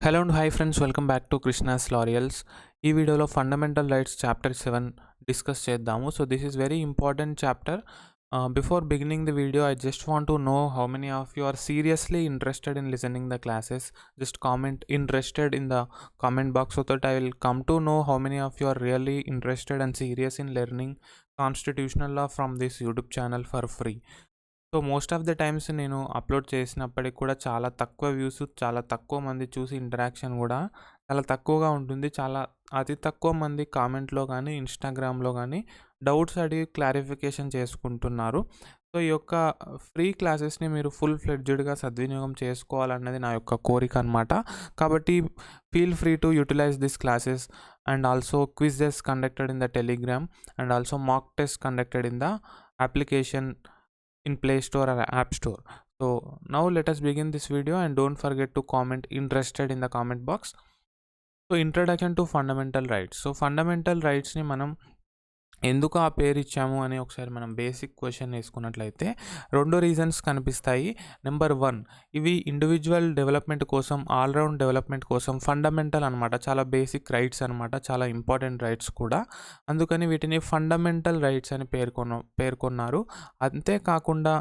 Hello and hi friends, welcome back to Krishna's Laurels. ఈ వీడియోలో fundamental rights chapter 7 discuss చేద్దాము. So this is very important chapter. Before beginning the video, I just want to know how many of you are seriously interested in listening the classes. Just comment interested in the comment box so that I will come to know how many of you are really interested and serious in learning constitutional law from this YouTube channel for free. So most of the times నేను upload చేసినప్పటికి కూడా చాలా తక్కువ views, చాలా తక్కువ మంది చూసి interaction కూడా చాలా తక్కువగా ఉంటుంది. అతి తక్కువ మంది కామెంట్లో కానీ ఇన్స్టాగ్రామ్లో కానీ డౌట్స్ అడిగి క్లారిఫికేషన్ చేసుకుంటున్నారు. సో ఈ యొక్క ఫ్రీ క్లాసెస్ని మీరు ఫుల్ ఫ్లెడ్జ్డ్గా సద్వినియోగం చేసుకోవాలన్నది నా యొక్క కోరిక అనమాట. కాబట్టి feel free to utilise this classes and also quizzes conducted in the Telegram and also mock test conducted in the application in Play Store or App Store. So now let us begin this video and don't forget to comment interested in the comment box. So introduction to fundamental rights. So fundamental rights ni manam ఎందుకు ఆ పేరు ఇచ్చాము అని ఒకసారి మనం basic question వేసుకున్నట్లయితే 2 reasons కనిపిస్తాయి. Number 1, ఇవి ఇండివిజువల్ డెవలప్మెంట్ కోసం, ఆల్రౌండ్ డెవలప్మెంట్ కోసం ఫండమెంటల్ అనమాట. చాలా బేసిక్ రైట్స్ అనమాట, చాలా ఇంపార్టెంట్ రైట్స్ కూడా. అందుకని వీటిని ఫండమెంటల్ రైట్స్ అని పేర్కొన్నారు. అంతేకాకుండా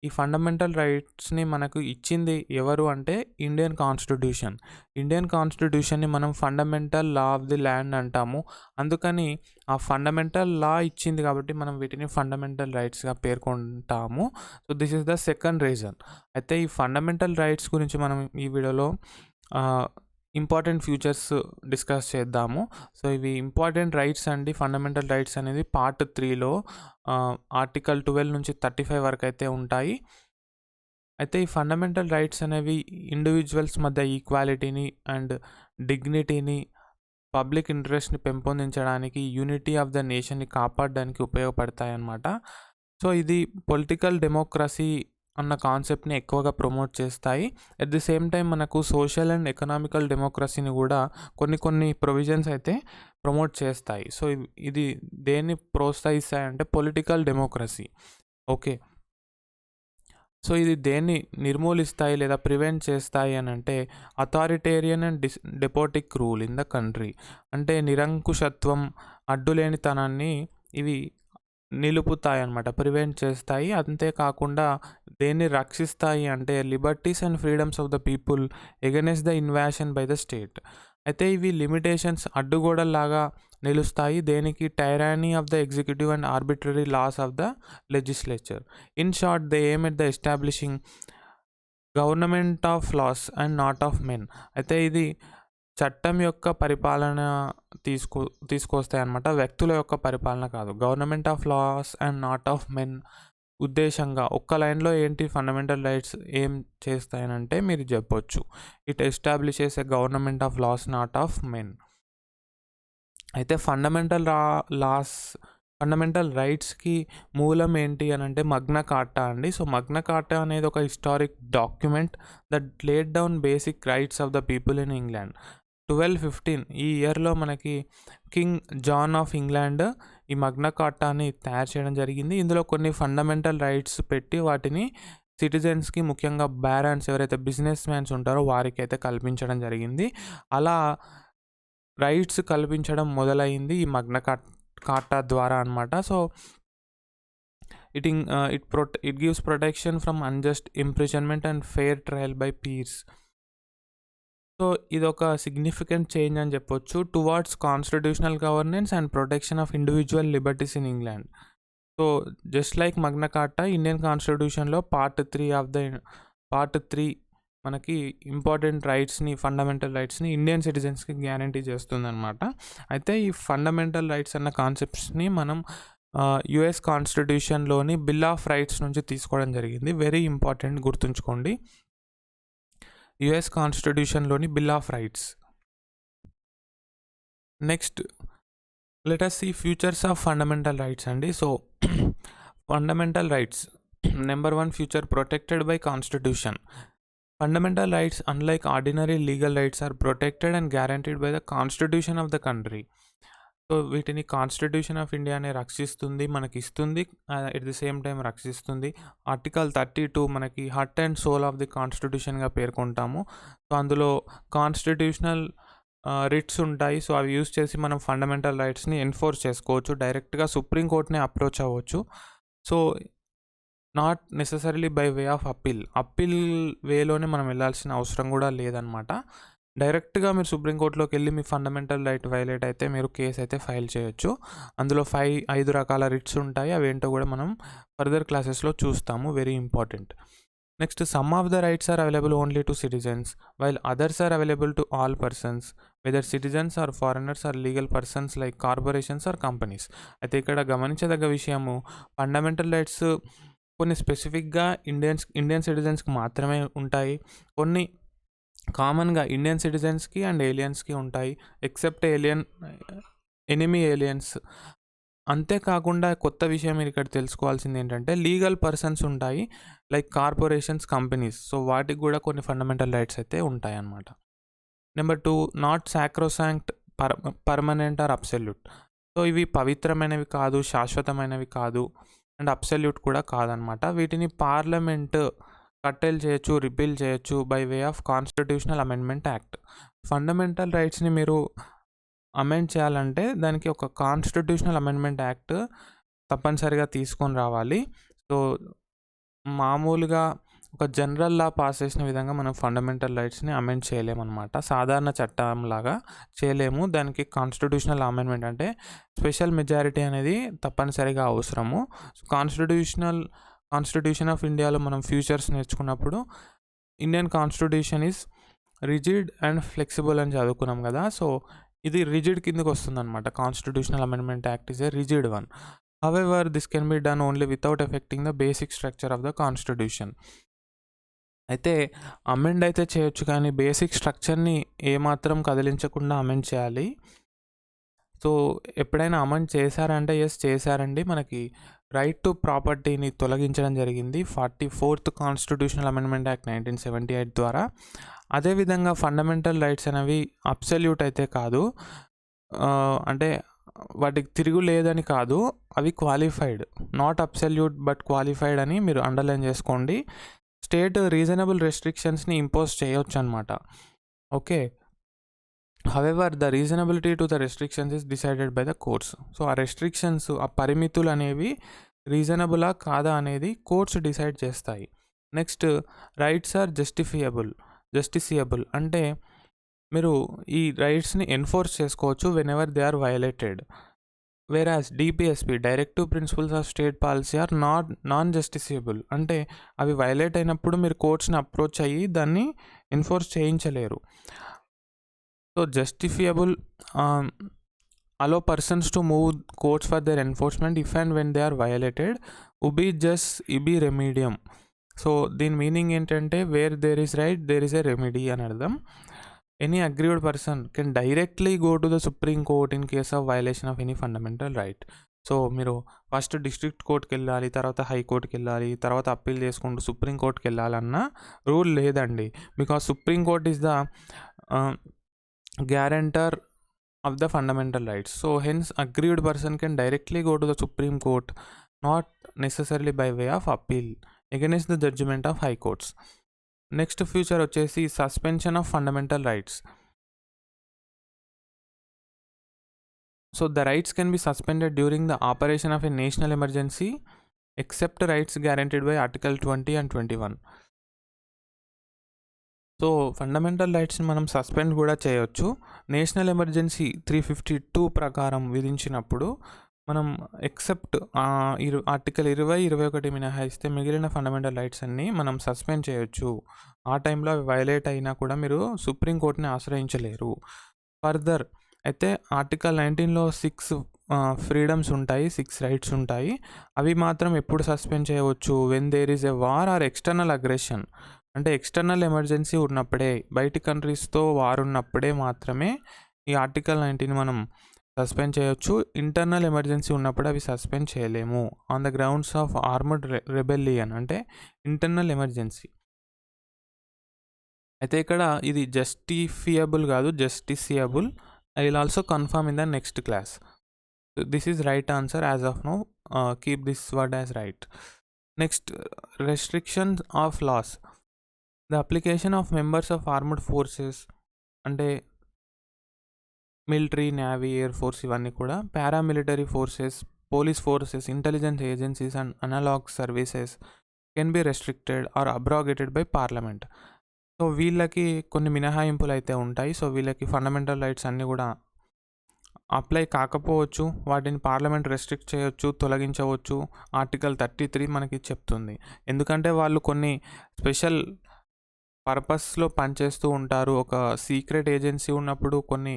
ఈ ఫండమెంటల్ రైట్స్ని మనకు ఇచ్చింది ఎవరు అంటే ఇండియన్ కాన్స్టిట్యూషన్ని మనం fundamental law of the land అంటాము. అందుకని ఆ ఫండమెంటల్ లా ఇచ్చింది కాబట్టి మనం వీటిని ఫండమెంటల్ రైట్స్గా పేర్కొంటాము. So this is the second reason. అయితే ఈ ఫండమెంటల్ రైట్స్ గురించి మనం ఈ వీడియోలో ఇంపార్టెంట్ ఫ్యూచర్స్ డిస్కస్ చేద్దాము. సో ఇవి ఇంపార్టెంట్ రైట్స్ అండి. ఫండమెంటల్ రైట్స్ అనేది పార్ట్ 3లో ఆర్టికల్ 12 నుంచి 35 వరకు అయితే ఉంటాయి. అయితే ఈ ఫండమెంటల్ రైట్స్ అనేవి ఇండివిజువల్స్ మధ్య ఈక్వాలిటీని అండ్ డిగ్నిటీని, పబ్లిక్ ఇంట్రెస్ట్ని పెంపొందించడానికి, యూనిటీ ఆఫ్ ద నేషన్ని కాపాడడానికి ఉపయోగపడతాయి అన్నమాట. సో ఇది పొలిటికల్ డెమోక్రసీ అన్న కాన్సెప్ట్ని ఎక్కువగా ప్రమోట్ చేస్తాయి. అట్ ది సేమ్ టైం మనకు సోషల్ అండ్ ఎకనామికల్ డెమోక్రసీని కూడా కొన్ని ప్రొవిజన్స్ అయితే ప్రమోట్ చేస్తాయి. సో ఇది దేన్ని ప్రోత్సహిస్తాయంటే పొలిటికల్ డెమోక్రసీ. ఓకే, సో ఇది దేన్ని నిర్మూలిస్తాయి లేదా ప్రివెంట్ చేస్తాయి అని అంటే authoritarian and despotic rule in the country. అంటే నిరంకుశత్వం, అడ్డులేనితనాన్ని ఇవి నిలుపుతాయి అన్నమాట, ప్రివెంట్ చేస్తాయి. అంతేకాకుండా దేన్ని రక్షిస్తాయి అంటే liberties and freedoms of the people against the invasion by the state. అయితే ఇవి లిమిటేషన్స్, అడ్డుగోడల్లాగా నిలుస్తాయి. దేనికి? Tyranny of the executive and arbitrary laws of the legislature. In short, they aim at the establishing government of laws and not of men. అయితే ఇది చట్టం యొక్క పరిపాలన తీసుకొస్తాయి అన్నమాట, వ్యక్తుల యొక్క పరిపాలన కాదు. Government of laws and not of men ఉద్దేశంగా ఒక్క లైన్లో ఏంటి ఫండమెంటల్ రైట్స్ ఏం చేస్తాయనంటే మీరు చెప్పొచ్చు, it establishes a government of laws not of men. అయితే ఫండమెంటల్ రైట్స్కి మూలం ఏంటి అని అంటే మగ్నా కార్టా అండి. సో మగ్నా కార్టా అనేది ఒక historic document that laid down basic rights of the people in England. 1215 ఈ ఇయర్లో మనకి కింగ్ జాన్ ఆఫ్ ఇంగ్లాండ్ ఈ మగ్నా కార్టాని తయారు చేయడం జరిగింది. ఇందులో కొన్ని ఫండమెంటల్ రైట్స్ పెట్టి వాటిని సిటిజన్స్కి, ముఖ్యంగా బ్యారన్స్ ఎవరైతే బిజినెస్ మ్యాన్స్ ఉంటారో వారికి అయితే కల్పించడం జరిగింది. అలా రైట్స్ కల్పించడం మొదలైంది ఈ మగ్నా కార్టా ద్వారా అనమాట. So it gives protection from unjust imprisonment and fair trial by peers. So ఇది ఒక సిగ్నిఫికెంట్ చేంజ్ అని చెప్పొచ్చు towards constitutional governance and protection of individual liberties in England. So just like Magna Carta, Indian కాన్స్టిట్యూషన్లో part 3 మనకి important రైట్స్ని, ఫండమెంటల్ రైట్స్ని Indian సిటిజన్స్కి గ్యారంటీ చేస్తుందన్నమాట. అయితే ఈ ఫండమెంటల్ రైట్స్ అన్న కాన్సెప్ట్స్ని మనం యుఎస్ కాన్స్టిట్యూషన్లోని బిల్ ఆఫ్ రైట్స్ నుంచి తీసుకోవడం జరిగింది. వెరీ ఇంపార్టెంట్, గుర్తుంచుకోండి, యుఎస్ కాన్స్టిట్యూషన్లోని bill of rights. Next let us see features of fundamental rights అండి. So fundamental rights, number 1 feature protected by constitution. Fundamental rights, unlike ordinary legal rights, are protected and guaranteed by the constitution of the country. So వీటిని constitution of ఇండియానే రక్షిస్తుంది, మనకి ఇస్తుంది, at the same time రక్షిస్తుంది. Article 32 మనకి heart and soul of the కాన్స్టిట్యూషన్గా పేర్కొంటాము. So అందులో కాన్స్టిట్యూషనల్ రిట్స్ ఉంటాయి. సో అవి యూస్ చేసి మనం ఫండమెంటల్ రైట్స్ని ఎన్ఫోర్స్ చేసుకోవచ్చు, డైరెక్ట్గా సుప్రీంకోర్టుని అప్రోచ్ అవ్వచ్చు. So not necessarily by way of appeal వేలోనే మనం వెళ్ళాల్సిన అవసరం కూడా లేదనమాట. డైరెక్ట్గా మీరు సుప్రీంకోర్టులోకి వెళ్ళి మీ ఫండమెంటల్ రైట్ వైలేట్ అయితే మీరు కేసు అయితే ఫైల్ చేయొచ్చు. అందులో 5 రకాల రిట్స్ ఉంటాయి. అవేంటో కూడా మనం ఫర్దర్ క్లాసెస్లో చూస్తాము. Very important. Next, some of the rights are available only to citizens while others are available to all persons whether citizens or foreigners or legal persons like corporations or companies. అయితే ఇక్కడ గమనించదగ్గ విషయము, fundamental rights కొన్ని స్పెసిఫిక్గా Indian సిటిజన్స్కి మాత్రమే ఉంటాయి. కొన్ని కామన్గా ఇండియన్ సిటిజన్స్కి అండ్ ఏలియన్స్కి ఉంటాయి, ఎక్సెప్ట్ ఎనిమీ ఏలియన్స్. అంతేకాకుండా కొత్త విషయం మీరు ఇక్కడ తెలుసుకోవాల్సింది ఏంటంటే, లీగల్ పర్సన్స్ ఉంటాయి లైక్ కార్పొరేషన్స్, కంపెనీస్. సో వాటికి కూడా కొన్ని ఫండమెంటల్ రైట్స్ అయితే ఉంటాయి అన్నమాట. Number 2, not sacrosanct, permanent or absolute. So ఇవి పవిత్రమైనవి కాదు, శాశ్వతమైనవి కాదు, అండ్ అబ్సల్యూట్ కూడా కాదనమాట. వీటిని పార్లమెంట్ కట్టెలు చేయొచ్చు, రిపీల్ చేయొచ్చు by way of constitutional amendment act. Fundamental రైట్స్ని మీరు అమెండ్ చేయాలంటే దానికి ఒక కాన్స్టిట్యూషనల్ అమెండ్మెంట్ యాక్ట్ తప్పనిసరిగా తీసుకొని రావాలి. సో మామూలుగా ఒక జనరల్ లా పాస్ చేసిన విధంగా మనం ఫండమెంటల్ రైట్స్ని అమెండ్ చేయలేమన్నమాట. సాధారణ చట్టంలాగా చేయలేము. దానికి కాన్స్టిట్యూషనల్ అమెండ్మెంట్ అంటే స్పెషల్ మెజారిటీ అనేది తప్పనిసరిగా అవసరము. కాన్స్టిట్యూషన్ ఆఫ్ ఇండియాలో మనం ఫ్యూచర్స్ నేర్చుకున్నప్పుడు Indian constitution is rigid and flexible అని చదువుకున్నాం కదా. సో ఇది రిజిడ్ కిందకి వస్తుంది అనమాట. Constitutional amendment act is a rigid one. However this can be done only without affecting the basic structure of the constitution. అయితే అమెండ్ అయితే చేయొచ్చు, కానీ బేసిక్ స్ట్రక్చర్ని ఏమాత్రం కదిలించకుండా అమెండ్ చేయాలి. సో ఎప్పుడైనా అమెండ్ చేశారంటే ఎస్ చేశారండి. మనకి రైట్ టు ప్రాపర్టీని తొలగించడం జరిగింది 44th కాన్స్టిట్యూషనల్ అమెండ్మెంట్ యాక్ట్ 1978 ద్వారా. అదేవిధంగా ఫండమెంటల్ రైట్స్ అనేవి అబ్సల్యూట్ అయితే కాదు, అంటే వాటికి తిరుగు లేదని కాదు, అవి qualified. Not absolute but qualified అని మీరు అండర్లైన్ చేసుకోండి. స్టేట్ రీజనబుల్ రెస్ట్రిక్షన్స్ని ఇంపోజ్ చేయొచ్చు అనమాట. Okay, however the reasonability to the restrictions is decided by the courts. So ఆ రెస్ట్రిక్షన్స్, ఆ పరిమితులు అనేవి రీజనబులా కాదా అనేది కోర్ట్స్ డిసైడ్ చేస్తాయి. నెక్స్ట్, రైట్స్ ఆర్ జస్టిసియబుల్ అంటే మీరు ఈ రైట్స్ని ఎన్ఫోర్స్ చేసుకోవచ్చు whenever they are violated. Whereas DPSP, directive principles of state policy are non justiciable అంటే అవి వయలేట్ అయినప్పుడు మీరు కోర్ట్స్ని అప్రోచ్ అయ్యి దాన్ని ఎన్ఫోర్స్ చేయించలేరు. So justifiable allow persons to move courts for their enforcement if and when they are violated. Ubi jus ibi remedium. So దీని meaning ఏంటంటే where there is right there is a remedy అని అర్థం. Any aggrieved person can directly go to the supreme court in case of violation of any fundamental right. So మీరు first district కోర్ట్కి వెళ్ళాలి, తర్వాత హైకోర్టుకి వెళ్ళాలి, తర్వాత అప్పీల్ చేసుకుంటూ సుప్రీం కోర్ట్కి వెళ్ళాలన్న రూల్ లేదండి. Because supreme court is the guarantor of the fundamental rights. So hence aggrieved person can directly go to the Supreme Court, not necessarily by way of appeal against the judgment of high courts. Next feature వచ్చేసి suspension of fundamental rights. So the rights can be suspended during the operation of a national emergency except rights guaranteed by Article 20 and 21. So fundamental రైట్స్ని మనం suspend కూడా చేయొచ్చు. National emergency 352 ప్రకారం విధించినప్పుడు మనం except article 20, 21 మినహాయిస్తే మిగిలిన fundamental rights అన్నీ మనం సస్పెండ్ చేయొచ్చు. ఆ టైంలో అవి వైలేట్ అయినా కూడా మీరు సుప్రీంకోర్టుని ఆశ్రయించలేరు. ఫర్దర్ అయితే ఆర్టికల్ 19లో 6 ఫ్రీడమ్స్ ఉంటాయి, 6 రైట్స్ ఉంటాయి. అవి మాత్రం ఎప్పుడు సస్పెండ్ చేయవచ్చు, when there is a war or external aggression. అంటే ఎక్స్టర్నల్ ఎమర్జెన్సీ ఉన్నప్పుడే, బయటి కంట్రీస్తో వార్ ఉన్నప్పుడే మాత్రమే ఈ ఆర్టికల్ 19 మనం సస్పెండ్ చేయొచ్చు. ఇంటర్నల్ ఎమర్జెన్సీ ఉన్నప్పుడు అవి సస్పెండ్ చేయలేము on the grounds of armoured rebellion, అంటే ఇంటర్నల్ ఎమర్జెన్సీ. అయితే ఇక్కడ ఇది జస్టిఫియబుల్ కాదు, justiciable. I will also confirm in the next class. This is right answer as of now. Keep this word as right. Next, restrictions of laws. The application of members of armed forces అంటే military, navy, air force ఇవన్నీ కూడా, paramilitary forces, police forces, intelligence agencies and analogue services can be restricted are అబ్రాగేటెడ్ by parliament. So వీళ్ళకి కొన్ని మినహాయింపులు అయితే ఉంటాయి. So వీళ్ళకి fundamental rights అన్నీ కూడా అప్లై కాకపోవచ్చు, వాటిని పార్లమెంట్ రెస్ట్రిక్ట్ చేయొచ్చు, తొలగించవచ్చు. ఆర్టికల్ 33 మనకి చెప్తుంది. ఎందుకంటే వాళ్ళు కొన్ని స్పెషల్ పర్పస్లో పనిచేస్తూ ఉంటారు. ఒక సీక్రెట్ ఏజెన్సీ ఉన్నప్పుడు కొన్ని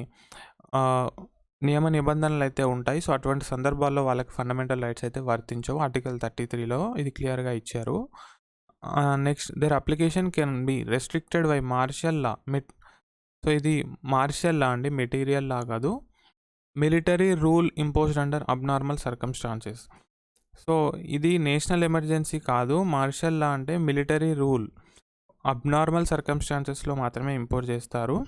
నియమ నిబంధనలు అయితే ఉంటాయి. సో అటువంటి సందర్భాల్లో వాళ్ళకి ఫండమెంటల్ రైట్స్ అయితే వర్తించవు. ఆర్టికల్ 33లో ఇది క్లియర్గా ఇచ్చారు. Next, there application can be restricted by martial law. So ఇది మార్షల్ లా అండి, మెటీరియల్ లా కాదు. Military rule imposed under abnormal circumstances. So ఇది నేషనల్ ఎమర్జెన్సీ కాదు. మార్షల్ లా అంటే మిలిటరీ రూల్ అబ్నార్మల్ సర్కమ్స్టాన్సెస్లో మాత్రమే ఇంపోజ్ చేస్తారు.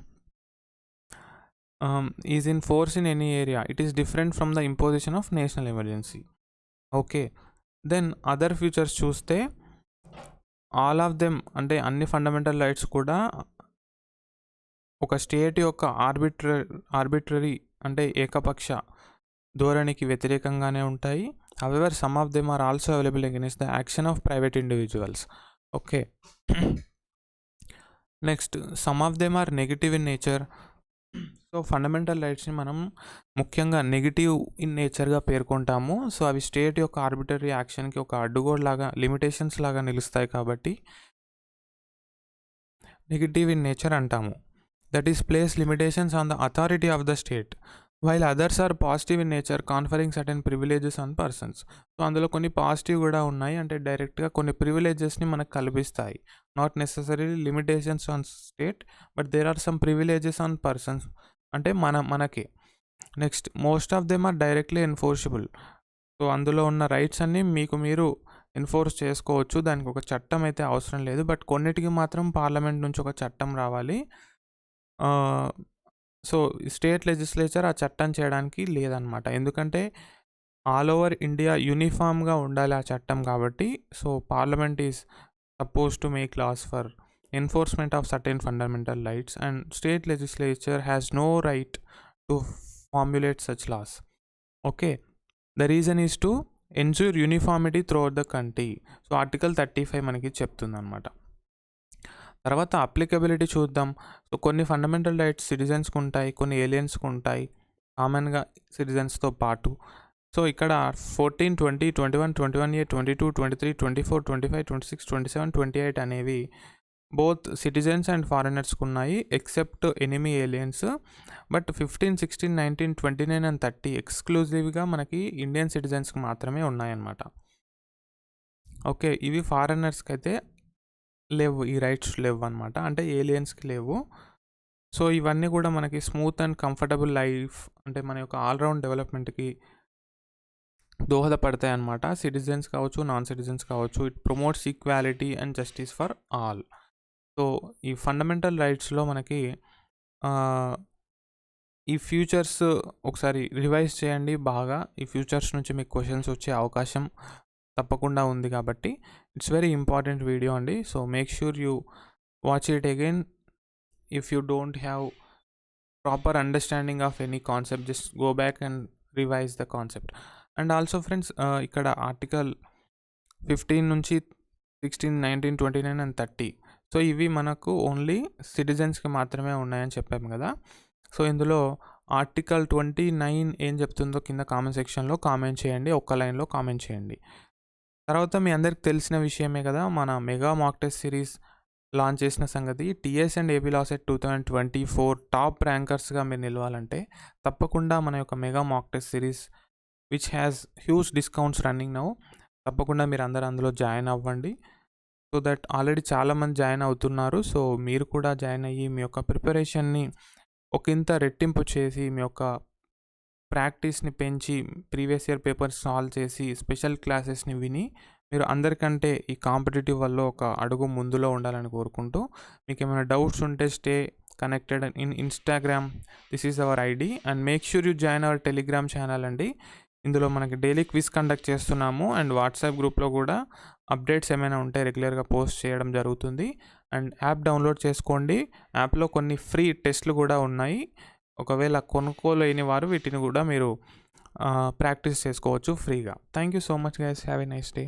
Is in force in any area. It is different from the imposition of national emergency. Okay, then other features చూస్తే all of them అంటే అన్ని fundamental rights కూడా ఒక స్టేట్ యొక్క ఆర్బిట్రరీ అంటే ఏకపక్ష ధోరణికి వ్యతిరేకంగానే ఉంటాయి. However some of them are also available against the action of private individuals. Okay, next, some of them are negative in nature. So fundamental రైట్స్ని మనం ముఖ్యంగా నెగిటివ్ ఇన్ నేచర్గా పేర్కొంటాము. సో అవి స్టేట్ యొక్క ఆర్బిటరీ యాక్షన్కి ఒక అడ్డుగోడు లాగా, లిమిటేషన్స్ లాగా నిలుస్తాయి కాబట్టి నెగిటివ్ ఇన్ నేచర్ అంటాము. That is place limitations on the authority of the state, while others are positive in nature conferring certain privileges on persons. So అందులో కొన్ని పాజిటివ్ కూడా ఉన్నాయి, అంటే డైరెక్ట్గా కొన్ని ప్రివిలేజెస్ని మనకు కల్పిస్తాయి. Not necessary limitations on state, but there are some privileges on persons, అంటే మనకి. Next, most of them are directly enforceable. So అందులో ఉన్న రైట్స్ అన్నీ మీకు మీరు ఎన్ఫోర్స్ చేసుకోవచ్చు, దానికి ఒక చట్టం అయితే అవసరం లేదు. బట్ కొన్నిటికి మాత్రం పార్లమెంట్ నుంచి ఒక చట్టం రావాలి. సో స్టేట్ లెజిస్లేచర్ ఆ చట్టం చేయడానికి లేదనమాట, ఎందుకంటే ఆల్ ఓవర్ ఇండియా యూనిఫామ్గా ఉండాలి ఆ చట్టం కాబట్టి. So parliament is suppose to make laws for enforcement of certain fundamental rights, and state legislature has no right to formulate such laws. Okay, the reason is to ensure uniformity throughout the country. So article 35 మనకి చెప్తుంది అనమాట. తర్వాత applicability చూద్దాం. So కొన్ని fundamental rights సిటిజన్స్కి ఉంటాయి, కొన్ని ఏలియన్స్కి ఉంటాయి, కామన్గా సిటిజన్స్తో పాటు. సో ఇక్కడ 14, 20, 21, 21A, 22, 23, 24, 25, 26, 27, 28 అనేవి బోత్ సిటిజన్స్ అండ్ ఫారినర్స్కి ఉన్నాయి, except enemy aliens. But 15, 16, 19, 29 and 30 ఎక్స్క్లూజివ్గా మనకి ఇండియన్ సిటిజన్స్కి మాత్రమే ఉన్నాయన్నమాట. ఓకే, ఇవి ఫారినర్స్కి అయితే లేవు, ఈ రైట్స్ లేవు అనమాట, అంటే ఏలియన్స్కి లేవు. సో ఇవన్నీ కూడా మనకి స్మూత్ అండ్ కంఫర్టబుల్ లైఫ్, అంటే మన యొక్క ఆల్రౌండ్ డెవలప్మెంట్కి దోహదపడతాయి అన్నమాట. సిటిజన్స్ కావచ్చు, నాన్ సిటిజన్స్ కావచ్చు. It promotes equality and justice for all. So ఈ ఫండమెంటల్ రైట్స్లో మనకి ఈ ఫ్యూచర్స్ ఒకసారి రివైజ్ చేయండి బాగా. ఈ ఫ్యూచర్స్ నుంచి మీకు క్వశ్చన్స్ వచ్చే అవకాశం తప్పకుండా ఉంది కాబట్టి ఇట్స్ వెరీ ఇంపార్టెంట్ వీడియో అండి. So make sure you watch it again. If you don't have proper understanding of any concept, just go back and revise the concept. And also friends, ఇక్కడ article 15 నుంచి 16, 19, 29 and 30. So ఇవి మనకు only సిటిజన్స్కి మాత్రమే ఉన్నాయని చెప్పాము కదా. So ఇందులో article 29 ఏం చెప్తుందో కింద కామెంట్ సెక్షన్లో కామెంట్ చేయండి, ఒక్క లైన్లో కామెంట్ చేయండి. తర్వాత మీ అందరికి తెలిసిన విషయమే కదా, మన mega mock test series launch చేసిన సంగతి. TS and AP law set 2024 top ర్యాంకర్స్గా మీరు నిలవాలంటే తప్పకుండా మన యొక్క mega mock test series which has huge discounts running now, తప్పకుండా మీరు అందరూ అందులో జాయిన్ అవ్వండి. సో దట్ ఆల్రెడీ చాలామంది జాయిన్ అవుతున్నారు. సో మీరు కూడా జాయిన్ అయ్యి మీ యొక్క ప్రిపరేషన్ని ఒకంత రెట్టింపు చేసి, మీ యొక్క ప్రాక్టీస్ని పెంచి, ప్రీవియస్ ఇయర్ పేపర్స్ సాల్వ్ చేసి, స్పెషల్ క్లాసెస్ని విని మీరు అందరికంటే ఈ కాంపిటేటివ్ వల్ల ఒక అడుగు ముందులో ఉండాలని కోరుకుంటూ, మీకు ఏమైనా డౌట్స్ ఉంటే stay connected in Instagram. This is our ID, and make sure you join hour Telegram channel అండి. ఇందులో మనకి డైలీ క్విజ్ కండక్ట్ చేస్తున్నాము అండ్ వాట్సాప్ గ్రూప్లో కూడా అప్డేట్స్ ఏమైనా ఉంటే రెగ్యులర్గా పోస్ట్ చేయడం జరుగుతుంది. అండ్ యాప్ డౌన్లోడ్ చేసుకోండి. యాప్లో కొన్ని ఫ్రీ టెస్ట్లు కూడా ఉన్నాయి. ఒకవేళ కొనుక్కోలేని వారు వీటిని కూడా మీరు ప్రాక్టీస్ చేసుకోవచ్చు ఫ్రీగా. Thank you so much guys. Have a nice day.